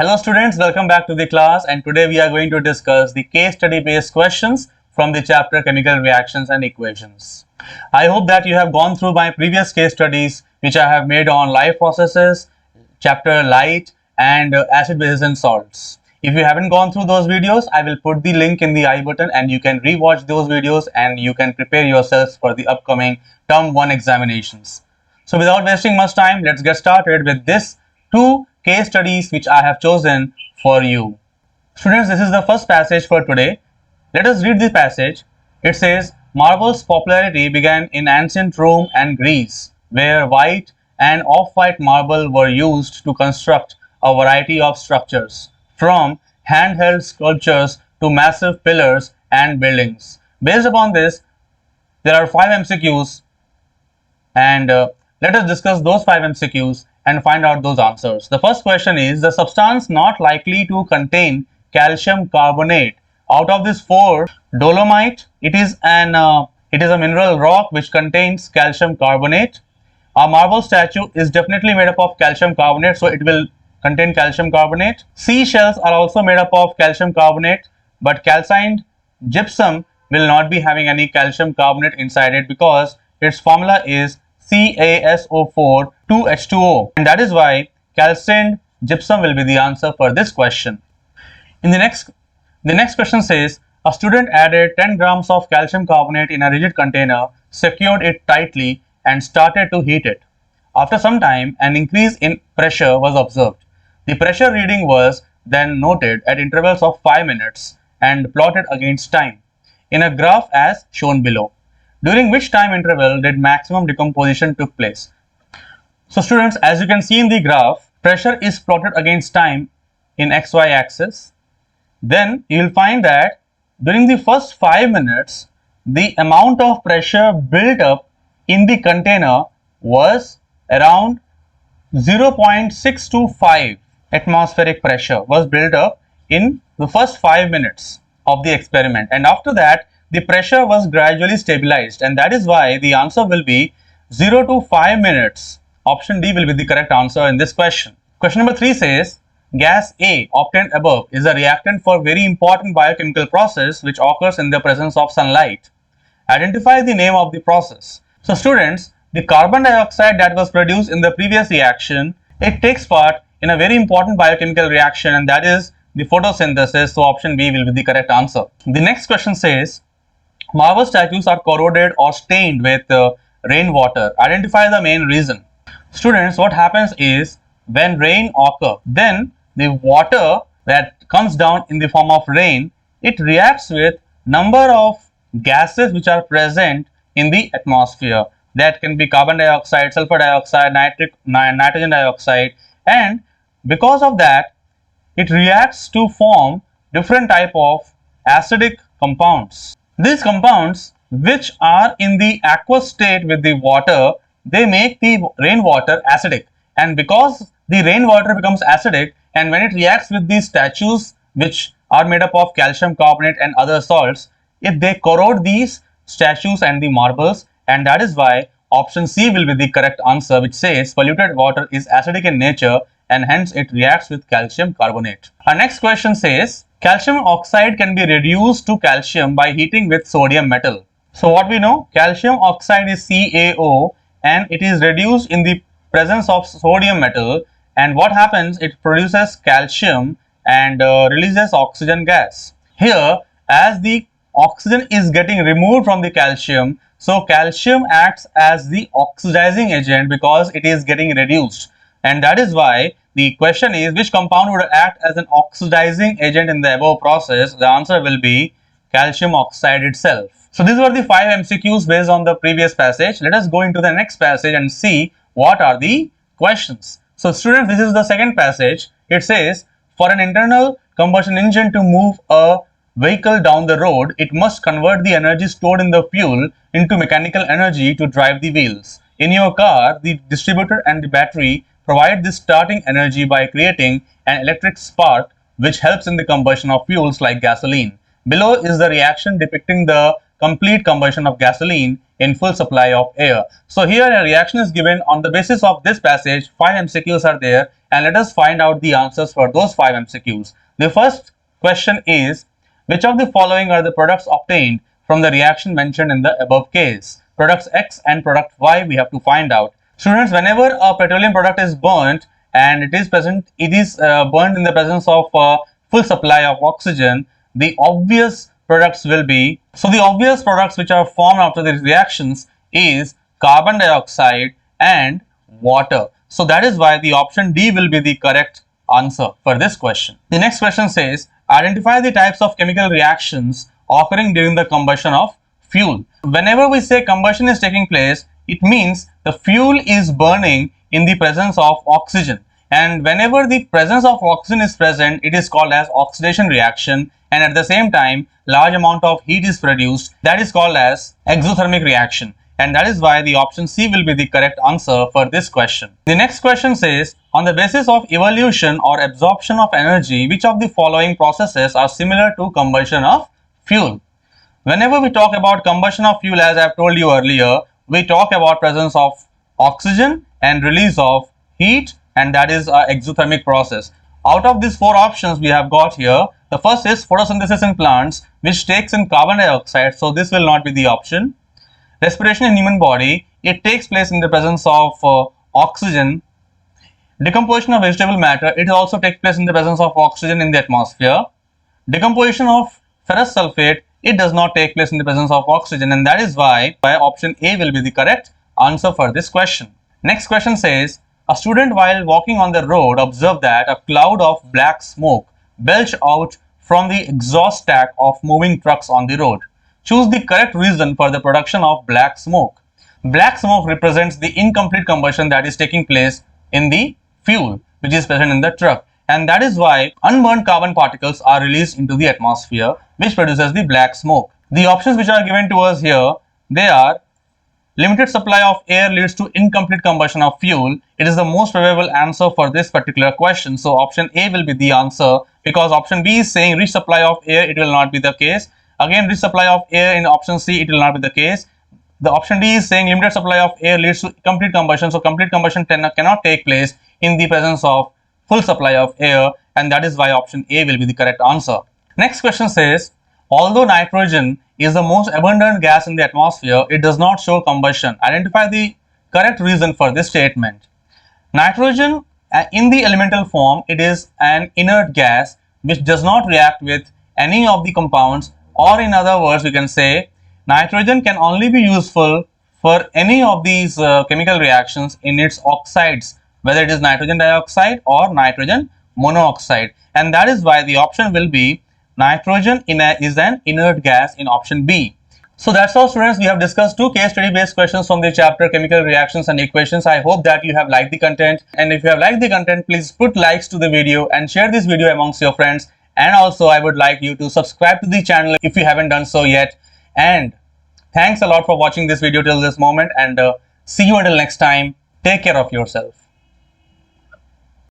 Hello students, welcome back to the class, and today we are going to discuss the case study based questions from the chapter Chemical Reactions and Equations. I hope that you have gone through my previous case studies which I have made on live processes, chapter light, and acid, bases and salts. If you haven't gone through those videos, I will put the link in the I button and you can rewatch those videos and you can prepare yourselves for the upcoming term 1 examinations. So without wasting much time, let's get started with this two case studies which I have chosen for you. Students, this is the first passage for today. Let us read the passage. It says, Marble's popularity began in ancient Rome and Greece, where white and off-white marble were used to construct a variety of structures, from handheld sculptures to massive pillars and buildings. Based upon this, there are 5 MCQs, and let us discuss those 5 MCQs and find out those answers. The first question is, the substance not likely to contain calcium carbonate. Out of this 4, dolomite, it is a mineral rock which contains calcium carbonate. A marble statue is definitely made up of calcium carbonate, so it will contain calcium carbonate. Seashells are also made up of calcium carbonate, but calcined gypsum will not be having any calcium carbonate inside it because its formula is CaSO4 2H2O, and that is why calcined gypsum will be the answer for this question. In the next question says, a student added 10 grams of calcium carbonate in a rigid container, secured it tightly and started to heat it. After some time, an increase in pressure was observed. The pressure reading was then noted at intervals of 5 minutes and plotted against time in a graph as shown below. During which time interval did maximum decomposition took place? So students, as you can see in the graph, pressure is plotted against time in XY axis. Then you will find that during the first 5 minutes, the amount of pressure built up in the container was around 0.625 atmospheric pressure was built up in the first 5 minutes of the experiment, and after that the pressure was gradually stabilized, and that is why the answer will be 0 to 5 minutes. Option D will be the correct answer in this question. Question number 3 says, gas A obtained above is a reactant for very important biochemical process which occurs in the presence of sunlight. Identify the name of the process. So students, the carbon dioxide that was produced in the previous reaction, it takes part in a very important biochemical reaction, and that is the photosynthesis. So option B will be the correct answer. The next question says, marble statues are corroded or stained with rainwater. Identify the main reason. Students, what happens is, when rain occurs, then the water that comes down in the form of rain, it reacts with number of gases which are present in the atmosphere. That can be carbon dioxide, sulfur dioxide, nitrogen dioxide, and because of that, it reacts to form different type of acidic compounds. These compounds, which are in the aqueous state with the water, they make the rainwater acidic, and because the rainwater becomes acidic, and when it reacts with these statues which are made up of calcium carbonate and other salts, if they corrode these statues and the marbles, and that is why option C will be the correct answer, which says polluted water is acidic in nature and hence it reacts with calcium carbonate. Our next question says, calcium oxide can be reduced to calcium by heating with sodium metal. So what we know, calcium oxide is CaO and it is reduced in the presence of sodium metal, and what happens, it produces calcium and releases oxygen gas. Here, as the oxygen is getting removed from the calcium, so calcium acts as the oxidizing agent because it is getting reduced, and that is why the question is, which compound would act as an oxidizing agent in the above process? The answer will be calcium oxide itself. So these were the 5 MCQs based on the previous passage. Let us go into the next passage and see what are the questions. So students, this is the second passage. It says, for an internal combustion engine to move a vehicle down the road, it must convert the energy stored in the fuel into mechanical energy to drive the wheels. In your car, the distributor and the battery provide this starting energy by creating an electric spark which helps in the combustion of fuels like gasoline. Below is the reaction depicting the complete combustion of gasoline in full supply of air. So here a reaction is given on the basis of this passage. 5 MCQs are there, and let us find out the answers for those 5 MCQs. The first question is, which of the following are the products obtained from the reaction mentioned in the above case? Products X and product Y we have to find out. Students, whenever a petroleum product is burnt and it is burnt in the presence of full supply of oxygen, the obvious products will be, the obvious products which are formed after these reactions is carbon dioxide and water. So that is why the option D will be the correct answer for this question. The next question says, identify the types of chemical reactions occurring during the combustion of fuel. Whenever we say combustion is taking place, it means the fuel is burning in the presence of oxygen, and whenever the presence of oxygen is present, it is called as oxidation reaction, and at the same time large amount of heat is produced, that is called as exothermic reaction, and that is why the option C will be the correct answer for this question. The next question says, on the basis of evolution or absorption of energy, which of the following processes are similar to combustion of fuel? Whenever we talk about combustion of fuel, as I have told you earlier, we talk about presence of oxygen and release of heat, and that is an exothermic process. Out of these 4 options we have got here, the first is photosynthesis in plants, which takes in carbon dioxide, so this will not be the option. Respiration in human body, it takes place in the presence of oxygen. Decomposition of vegetable matter, it also takes place in the presence of oxygen in the atmosphere. Decomposition of ferrous sulfate, it does not take place in the presence of oxygen, and that is why option A will be the correct answer for this question. Next question says, a student while walking on the road observed that a cloud of black smoke belched out from the exhaust stack of moving trucks on the road. Choose the correct reason for the production of black smoke. Black smoke represents the incomplete combustion that is taking place in the fuel which is present in the truck, and that is why unburned carbon particles are released into the atmosphere, which produces the black smoke. The options which are given to us here, they are limited supply of air leads to incomplete combustion of fuel. It is the most probable answer for this particular question. So option A will be the answer, because option B is saying rich supply of air, it will not be the case. Again, rich supply of air in option C, it will not be the case. The option D is saying limited supply of air leads to complete combustion. So complete combustion cannot take place in the presence of full supply of air, and that is why option A will be the correct answer. Next question says, although nitrogen is the most abundant gas in the atmosphere, it does not show combustion. Identify the correct reason for this statement. Nitrogen in the elemental form, it is an inert gas which does not react with any of the compounds, or in other words we can say nitrogen can only be useful for any of these chemical reactions in its oxides, whether it is nitrogen dioxide or nitrogen monoxide, and that is why the option will be nitrogen is an inert gas in option B. So that's all, students. We have discussed 2 case study based questions from the chapter chemical reactions and equations. I hope that you have liked the content, and if you have liked the content, please put likes to the video and share this video amongst your friends. And also I would like you to subscribe to the channel if you haven't done so yet. And thanks a lot for watching this video till this moment, and see you until next time. Take care of yourself.